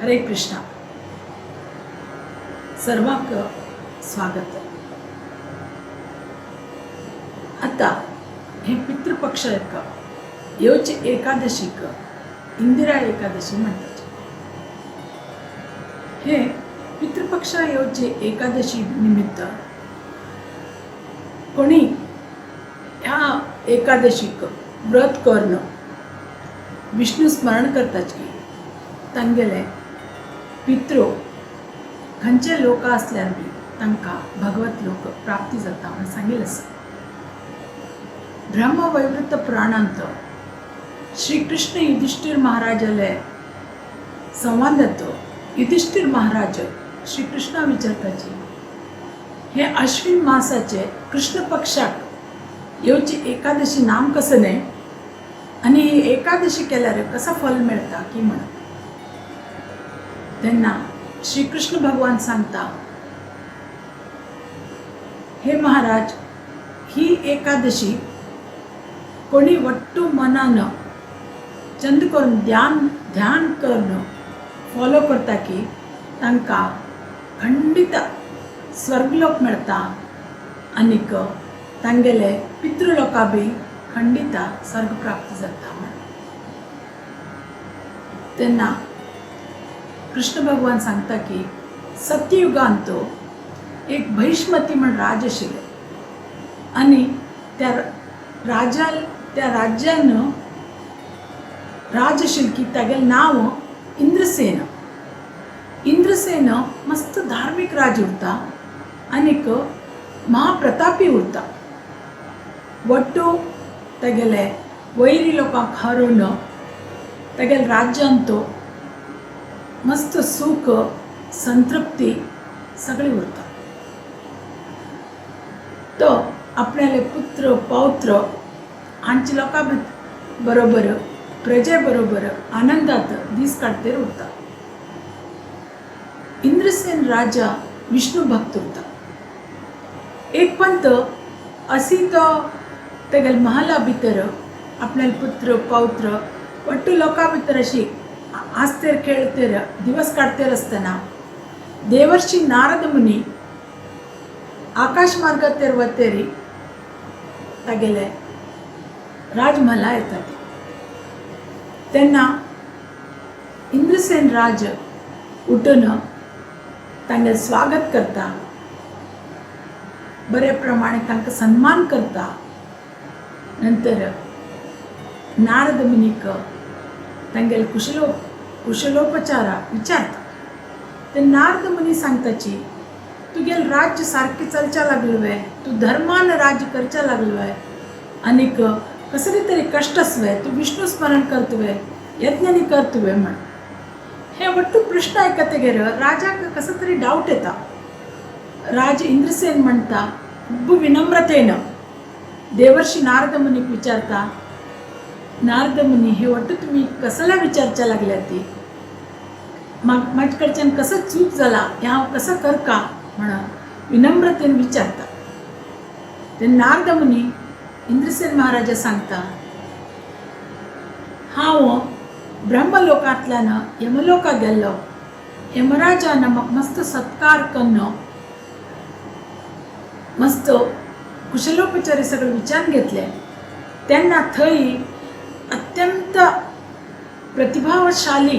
हरे कृष्णा. सर्वांक स्वागत. आता हे पितृपक्ष येवचे एकादशीक इंदिरा एकादशी म्हणतात. हे पितृपक्ष येवचे एकादशी निमित्त कोणी ह्या एकादशीक व्रत करणं विष्णू स्मरण करताची तांगेले पितृ खंयचे लोक असल्यार बी तांकां भगवत लोक प्राप्ती जाता म्हणून सांगिल्लें आसा. ब्रह्मवैवर्त पुराणांत श्री कृष्ण युधिष्ठिर महाराजाले संवाद येतो. युधिष्ठिर महाराज श्री कृष्णा विचारताची हे अश्विन मासाचे कृष्ण पक्षाक येवची एकादशी नाम कसं न्ही आणि ही एकादशी केल्यार कसा फल मिळता की म्हणत. तेन्ना श्री कृष्ण भगवान सांगता, हे महाराज, ही एकादशी कोणी वट्टू मनान चंद करून ध्यान करून फॉलो करता की तांकां खंडित स्वर्गलोक मिळता आनीक तांगेले पितृलोका बी खंडित स्वर्ग प्राप्त जाता म्हण. तेन्ना कृष्ण भगवान सांगता की सत्ययुगांत एक भैष्मती म्हण राज आशिल्ले आनी त्या राज्यान राज आशिल्ले की तागेलें नांव इंद्रसेन. इंद्रसेन मस्त धार्मीक राज उरता आनीक महाप्रतापी उरता. वट्टू तागेले वैरी लोकांक हारोवन तागेले राज्यांत मस्त सुख संतृप्ती सगळी उरता. तो आपल्याले पुत्र पौत्र हांचे लोकां बरोबर प्रजे बरोबर आनंदात दीस काडतेर उरता. इंद्रसेन राजा विष्णू भक्त उरता. एक पंत अशी तो तेगेले महला भितर आपल्याले पुत्र पौत्र वट्टू लोकां भितर अशी आसतेर खेळतेर दिवस काडतेर आसतना देवर्षी नारद मुनी आकाश मार्गाचेर वतेरी तागेले राजमहला येतात. तेन्ना इंद्रसेन राज उठून तांगेलें स्वागत करता, बरे प्रमाणे तांकां सन्मान करता. नंतर नारद मुनीक तांगेले कुशलोपचारा विचारता. ते नारद मुनी सांगताची तुगेले राज्य सारकें चलच्या लागलुवे, तूं धर्मान राज्य करच्या लागलुवे आनीक कसले तरी कष्ट आसवे, तूं विष्णू स्मरण करतुवे, यज्ञानी करतुवे म्हण. हे वट्टू प्रश्न आयकतकीर राजाक कसो तरी डावट येता. राज इंद्रसेन म्हणटा खूब विनम्रतेन देवर्षी नारद मुनीक विचारता, नारद मुनी, हे वट्टू तुम्ही कसल्या विचारच्या लागल्या ती, म्हाजे कडच्यान कसो चूक जाला हें हांव कसो करका म्हणून विनम्रतेन विचारता. ते नारद मुनी इंद्रसेन महाराजा सांगता, हांव ब्रह्मलोकांतल्यान यमलोकाक गेल्लो. यमराजान म्हाका मस्त सत्कार करून मस्त कुशलोपचारी सगळे विचारून घेतले. तेन्ना थंय अत्यंत प्रतिभाशाली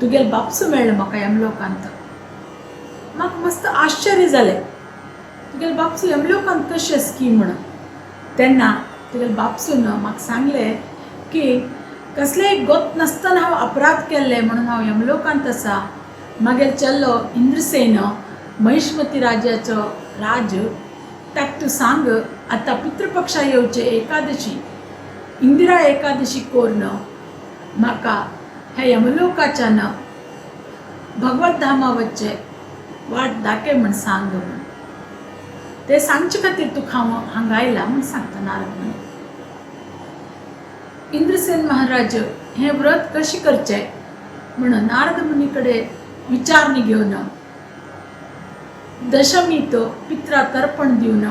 तुगेलो बापसो मेळ्ळो म्हाका यमलोकांत. म्हाका मस्त आश्चर्य जालें, तुगेलो बापसो यमलोकांत कशें की म्हणून. तेन्ना तुगेलो बापसून म्हाका सांगलें की कसलेय गत नासतना हांव अपराध केल्ले म्हणून हांव यमलोकांत आसा. म्हागेलो चल्लो इंद्रसेन महिष्मती राज्याचो राज, ताका तूं सांग आतां पितृपक्षा येवचे एकादशी इंदिरा एकादशी करून म्हाका हे यमलोकाच्यान भगवत धामा वच्चे वाट दाखय म्हण सांग म्हण. ते सांगचे खातीर तुका हांव हांगा आयला म्हण सांगता नारद मुनी. इंद्रसेन महाराज हे व्रत कशें करचें म्हणून नारद मुनी कडेन विचारणी घेवन दशमीत पित्रा तर्पण दिवन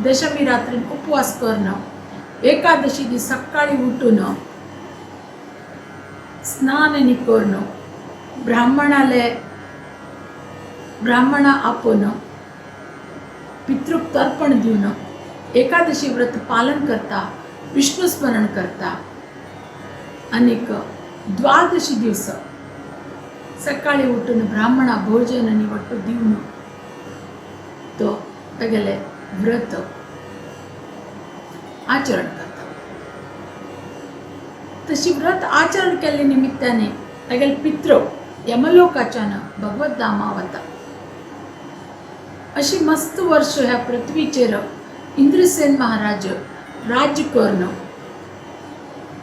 दशमी रात्रीन उपवास करून एकादशी दीस सकाळी उठून स्नान करून ब्राह्मणा आपोवन पितृक तर्पण दिवन एकादशी व्रत पालन करता विष्णू स्मरण करता अनेक द्वादशी दिवस सकाळी उठून ब्राह्मणा भोजन आणि वट्ट दिवन तो तेगेले व्रत आचरण करता. तशी व्रत आचरण केल्ले निमित्ताने तेगेले पितृ यमलोकाच्यान भगवत धामा वता. अशी मस्त वर्ष ह्या पृथ्वीचेर इंद्रसेन महाराज राज्य करून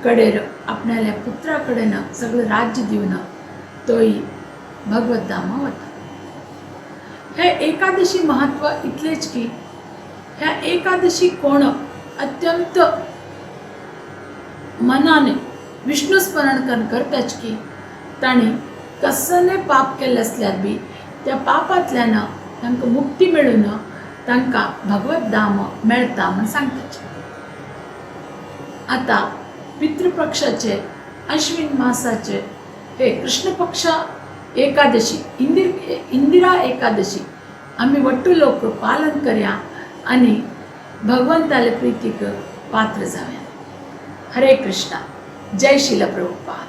कडेर आपणाल्या पुत्रा कडेन सगळं राज्य दिवन तोय भगवत धामा वता. हे एकादशी महत्व इतलेच की ह्या एकादशी कोण अत्यंत मनाने विष्णू स्मरण करताच की ताणी कसले पाप केले असल्यार बी त्या पापांतल्यान तांकां मुक्ती मेळून तांकां भगवत धाम मेळटा म्हण सांगताचे. आता पितृपक्षाचे अश्विन मासाचे हे कृष्ण पक्ष एकादशी इंदिरा एकादशी आम्ही वट्टू लोक पालन करया आणि भगवंताले प्रीतीक पात्र जाव्या. हरे कृष्णा. जय शिल प्रभुपाद.